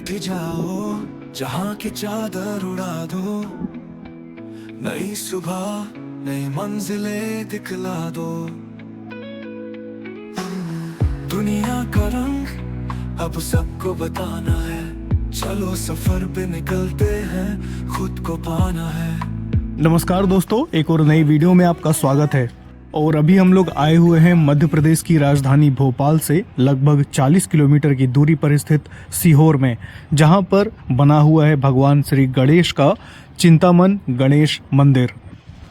उठ जाओ, जहां की चादर उड़ा दो, नई सुबह नई मंजिलें दिखला दो। दुनिया का रंग अब सबको बताना है, चलो सफर पे निकलते हैं, खुद को पाना है। नमस्कार दोस्तों, एक और नई वीडियो में आपका स्वागत है। और अभी हम लोग आए हुए हैं मध्य प्रदेश की राजधानी भोपाल से लगभग 40 किलोमीटर की दूरी पर स्थित सीहोर में, जहां पर बना हुआ है भगवान श्री गणेश का चिंतामन गणेश मंदिर।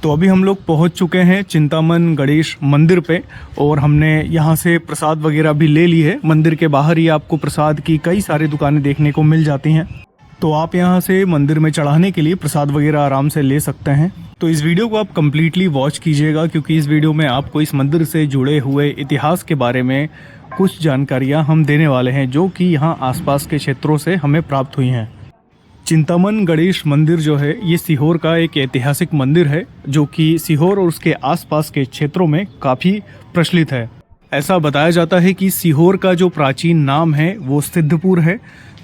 तो अभी हम लोग पहुंच चुके हैं चिंतामन गणेश मंदिर पे और हमने यहां से प्रसाद वगैरह भी ले ली है। मंदिर के बाहर ही आपको प्रसाद की कई सारी दुकानें देखने को मिल जाती हैं, तो आप यहां से मंदिर में चढ़ाने के लिए प्रसाद वगैरह आराम से ले सकते हैं। तो इस वीडियो को आप कम्प्लीटली वॉच कीजिएगा, क्योंकि इस वीडियो में आपको इस मंदिर से जुड़े हुए इतिहास के बारे में कुछ जानकारियां हम देने वाले हैं, जो कि यहाँ आसपास के क्षेत्रों से हमें प्राप्त हुई हैं। चिंतामन गणेश मंदिर जो है ये सीहोर का एक ऐतिहासिक मंदिर है, जो कि सीहोर और उसके आसपास के क्षेत्रों में काफ़ी प्रचलित है। ऐसा बताया जाता है कि सीहोर का जो प्राचीन नाम है वो सिद्धपुर है,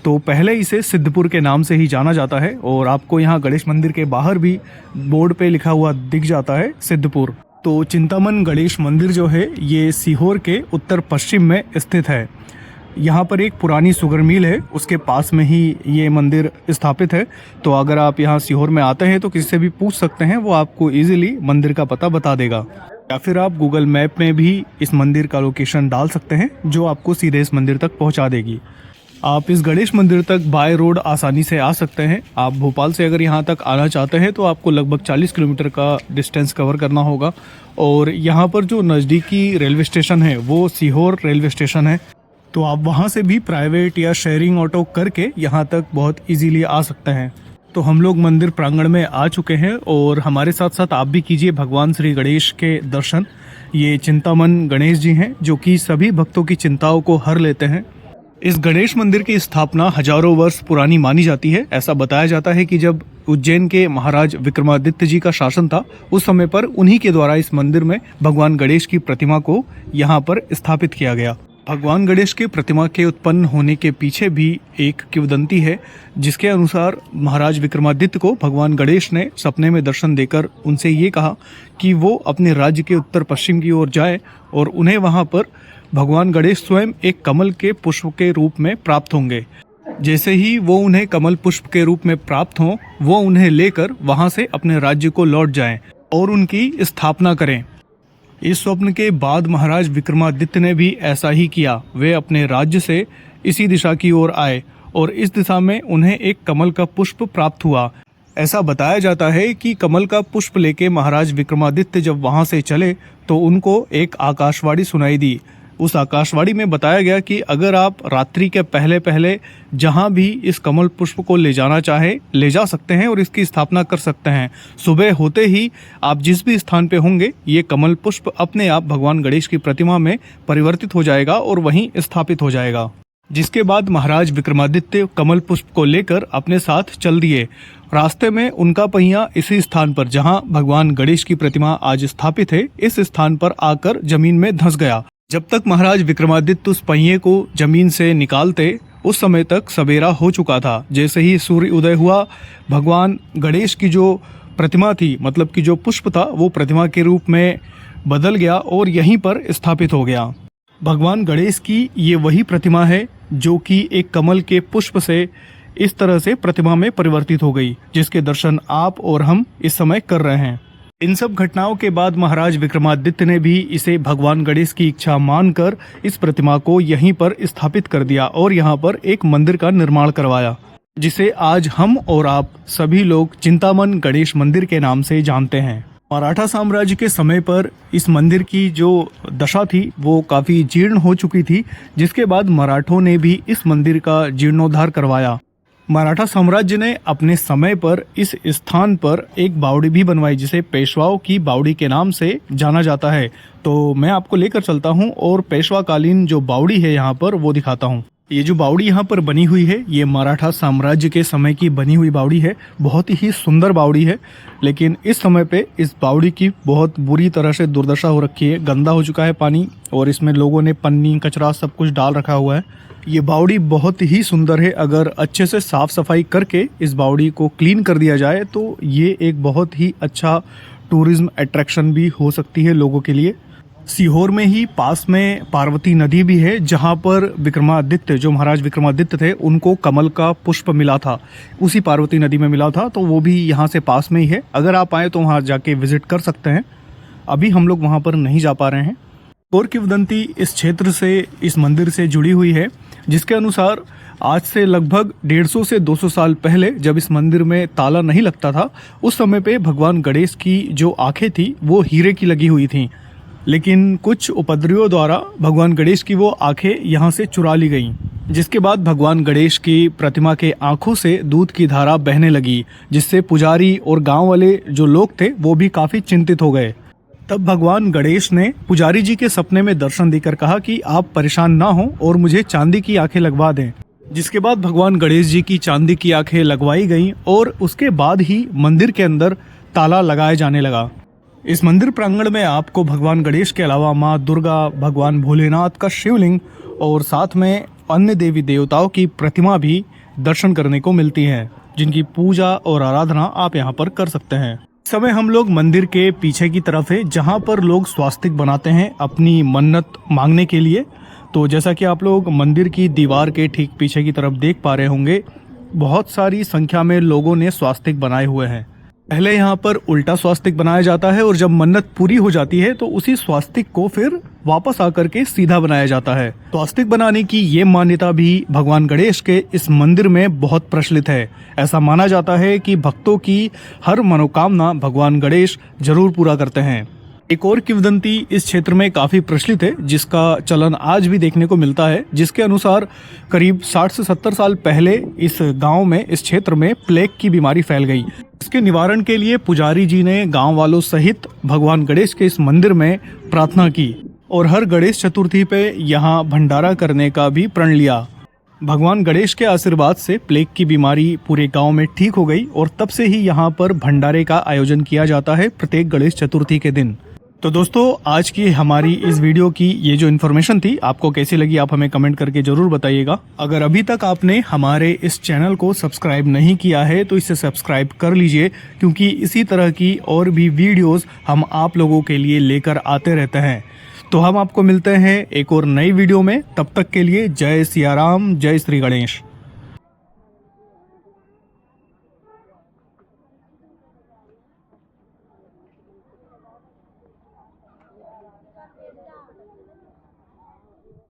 तो पहले इसे सिद्धपुर के नाम से ही जाना जाता है। और आपको यहाँ गणेश मंदिर के बाहर भी बोर्ड पे लिखा हुआ दिख जाता है सिद्धपुर। तो चिंतामन गणेश मंदिर जो है ये सीहोर के उत्तर पश्चिम में स्थित है। यहाँ पर एक पुरानी शुगर मिल है, उसके पास में ही ये मंदिर स्थापित है। तो अगर आप यहाँ सीहोर में आते हैं तो किसी से भी पूछ सकते हैं, वो आपको इजीली मंदिर का पता बता देगा। या फिर आप गूगल मैप में भी इस मंदिर का लोकेशन डाल सकते हैं, जो आपको सीधे इस मंदिर तक पहुँचा देगी। आप इस गणेश मंदिर तक बाय रोड आसानी से आ सकते हैं। आप भोपाल से अगर यहाँ तक आना चाहते हैं तो आपको लगभग 40 किलोमीटर का डिस्टेंस कवर करना होगा। और यहाँ पर जो नज़दीकी रेलवे स्टेशन है वो सीहोर रेलवे स्टेशन है, तो आप वहाँ से भी प्राइवेट या शेयरिंग ऑटो करके यहाँ तक बहुत इजीली आ सकते हैं। तो हम लोग मंदिर प्रांगण में आ चुके हैं और हमारे साथ साथ आप भी कीजिए भगवान श्री गणेश के दर्शन। ये चिंतामन गणेश जी हैं, जो कि सभी भक्तों की चिंताओं को हर लेते हैं। इस गणेश मंदिर की स्थापना हजारों वर्ष पुरानी मानी जाती है। ऐसा बताया जाता है कि जब उज्जैन के महाराज विक्रमादित्य जी का शासन था, उस समय पर उन्हीं के द्वारा इस मंदिर में भगवान गणेश की प्रतिमा को यहाँ पर स्थापित किया गया। भगवान गणेश के प्रतिमा के उत्पन्न होने के पीछे भी एक किंवदंती है, जिसके अनुसार महाराज विक्रमादित्य को भगवान गणेश ने सपने में दर्शन देकर उनसे ये कहा कि वो अपने राज्य के उत्तर पश्चिम की ओर जाए और उन्हें वहाँ पर भगवान गणेश स्वयं एक कमल के पुष्प के रूप में प्राप्त होंगे। जैसे ही वो उन्हें कमल पुष्प के रूप में प्राप्त हों, वो उन्हें लेकर वहाँ से अपने राज्य को लौट जाएं और उनकी स्थापना करें। इस स्वप्न के बाद महाराज विक्रमादित्य ने भी ऐसा ही किया। वे अपने राज्य से इसी दिशा की ओर आए और इस दिशा में उन्हें एक कमल का पुष्प प्राप्त हुआ। ऐसा बताया जाता है कि कमल का पुष्प लेके महाराज विक्रमादित्य जब वहां से चले तो उनको एक आकाशवाणी सुनाई दी। उस आकाशवाणी में बताया गया कि अगर आप रात्रि के पहले पहले जहां भी इस कमल पुष्प को ले जाना चाहे ले जा सकते हैं और इसकी स्थापना कर सकते हैं। सुबह होते ही आप जिस भी स्थान पे होंगे, ये कमल पुष्प अपने आप भगवान गणेश की प्रतिमा में परिवर्तित हो जाएगा और वहीं स्थापित हो जाएगा। जिसके बाद महाराज विक्रमादित्य कमल पुष्प को लेकर अपने साथ चल दिए। रास्ते में उनका पहिया इसी स्थान पर, जहां भगवान गणेश की प्रतिमा आज स्थापित है, इस स्थान पर आकर जमीन में धंस गया। जब तक महाराज विक्रमादित्य उस पहिए को जमीन से निकालते, उस समय तक सवेरा हो चुका था। जैसे ही सूर्य उदय हुआ, भगवान गणेश की जो प्रतिमा थी, मतलब कि जो पुष्प था, वो प्रतिमा के रूप में बदल गया और यहीं पर स्थापित हो गया। भगवान गणेश की ये वही प्रतिमा है जो कि एक कमल के पुष्प से इस तरह से प्रतिमा में परिवर्तित हो गई, जिसके दर्शन आप और हम इस समय कर रहे हैं। इन सब घटनाओं के बाद महाराज विक्रमादित्य ने भी इसे भगवान गणेश की इच्छा मानकर इस प्रतिमा को यहीं पर स्थापित कर दिया और यहाँ पर एक मंदिर का निर्माण करवाया, जिसे आज हम और आप सभी लोग चिंतामन गणेश मंदिर के नाम से जानते हैं। मराठा साम्राज्य के समय पर इस मंदिर की जो दशा थी वो काफ़ी जीर्ण हो चुकी थी, जिसके बाद मराठों ने भी इस मंदिर का जीर्णोद्धार करवाया। मराठा साम्राज्य ने अपने समय पर इस स्थान पर एक बावड़ी भी बनवाई, जिसे पेशवाओं की बावड़ी के नाम से जाना जाता है। तो मैं आपको लेकर चलता हूं और पेशवाकालीन जो बावड़ी है यहाँ पर वो दिखाता हूं। ये जो बावड़ी यहाँ पर बनी हुई है, ये मराठा साम्राज्य के समय की बनी हुई बावड़ी है। बहुत ही सुंदर बावड़ी है, लेकिन इस समय पे इस बावड़ी की बहुत बुरी तरह से दुर्दशा हो रखी है। गंदा हो चुका है पानी और इसमें लोगों ने पन्नी कचरा सब कुछ डाल रखा हुआ है। ये बावड़ी बहुत ही सुंदर है। अगर अच्छे से साफ सफाई करके इस बावड़ी को क्लीन कर दिया जाए तो ये एक बहुत ही अच्छा टूरिज्म अट्रैक्शन भी हो सकती है लोगों के लिए। सीहोर में ही पास में पार्वती नदी भी है, जहाँ पर विक्रमादित्य, जो महाराज विक्रमादित्य थे, उनको कमल का पुष्प मिला था, उसी पार्वती नदी में मिला था। तो वो भी यहाँ से पास में ही है। अगर आप आए तो वहाँ जाके विजिट कर सकते हैं। अभी हम लोग वहाँ पर नहीं जा पा रहे हैं। और किंवदंती इस क्षेत्र से, इस मंदिर से जुड़ी हुई है, जिसके अनुसार आज से लगभग 150 से 200 साल पहले जब इस मंदिर में ताला नहीं लगता था, उस समय पे भगवान गणेश की जो आंखें थी वो हीरे की लगी हुई थीं। लेकिन कुछ उपद्रवियों द्वारा भगवान गणेश की वो आंखें यहाँ से चुरा ली गईं, जिसके बाद भगवान गणेश की प्रतिमा के आंखों से दूध की धारा बहने लगी, जिससे पुजारी और गांव वाले जो लोग थे वो भी काफ़ी चिंतित हो गए। तब भगवान गणेश ने पुजारी जी के सपने में दर्शन देकर कहा कि आप परेशान ना हो और मुझे चांदी की आंखें लगवा दें। जिसके बाद भगवान गणेश जी की चांदी की आंखें लगवाई गईं और उसके बाद ही मंदिर के अंदर ताला लगाया जाने लगा। इस मंदिर प्रांगण में आपको भगवान गणेश के अलावा माँ दुर्गा, भगवान भोलेनाथ का शिवलिंग और साथ में अन्य देवी देवताओं की प्रतिमा भी दर्शन करने को मिलती है, जिनकी पूजा और आराधना आप यहाँ पर कर सकते हैं। इस समय हम लोग मंदिर के पीछे की तरफ है, जहाँ पर लोग स्वास्तिक बनाते हैं अपनी मन्नत मांगने के लिए। तो जैसा कि आप लोग मंदिर की दीवार के ठीक पीछे की तरफ देख पा रहे होंगे, बहुत सारी संख्या में लोगों ने स्वास्तिक बनाए हुए हैं। पहले यहाँ पर उल्टा स्वास्तिक बनाया जाता है और जब मन्नत पूरी हो जाती है तो उसी स्वास्तिक को फिर वापस आकर के सीधा बनाया जाता है। स्वास्तिक बनाने की ये मान्यता भी भगवान गणेश के इस मंदिर में बहुत प्रचलित है। ऐसा माना जाता है कि भक्तों की हर मनोकामना भगवान गणेश जरूर पूरा करते हैं। एक और किंवदंती इस क्षेत्र में काफी प्रचलित है, जिसका चलन आज भी देखने को मिलता है, जिसके अनुसार करीब 60 से 70 साल पहले इस गांव में, इस क्षेत्र में प्लेग की बीमारी फैल गई। इसके निवारण के लिए पुजारी जी ने गांव वालों सहित भगवान गणेश के इस मंदिर में प्रार्थना की और हर गणेश चतुर्थी पे यहाँ भंडारा करने का भी प्रण लिया। भगवान गणेश के आशीर्वाद से प्लेग की बीमारी पूरे गांव में ठीक हो गई और तब से ही यहाँ पर भंडारे का आयोजन किया जाता है प्रत्येक गणेश चतुर्थी के दिन। तो दोस्तों, आज की हमारी इस वीडियो की ये जो इन्फॉर्मेशन थी आपको कैसी लगी, आप हमें कमेंट करके जरूर बताइएगा। अगर अभी तक आपने हमारे इस चैनल को सब्सक्राइब नहीं किया है तो इसे सब्सक्राइब कर लीजिए, क्योंकि इसी तरह की और भी वीडियोस हम आप लोगों के लिए लेकर आते रहते हैं। तो हम आपको मिलते हैं एक और नई वीडियो में। तब तक के लिए जय सिया राम, जय श्री गणेश।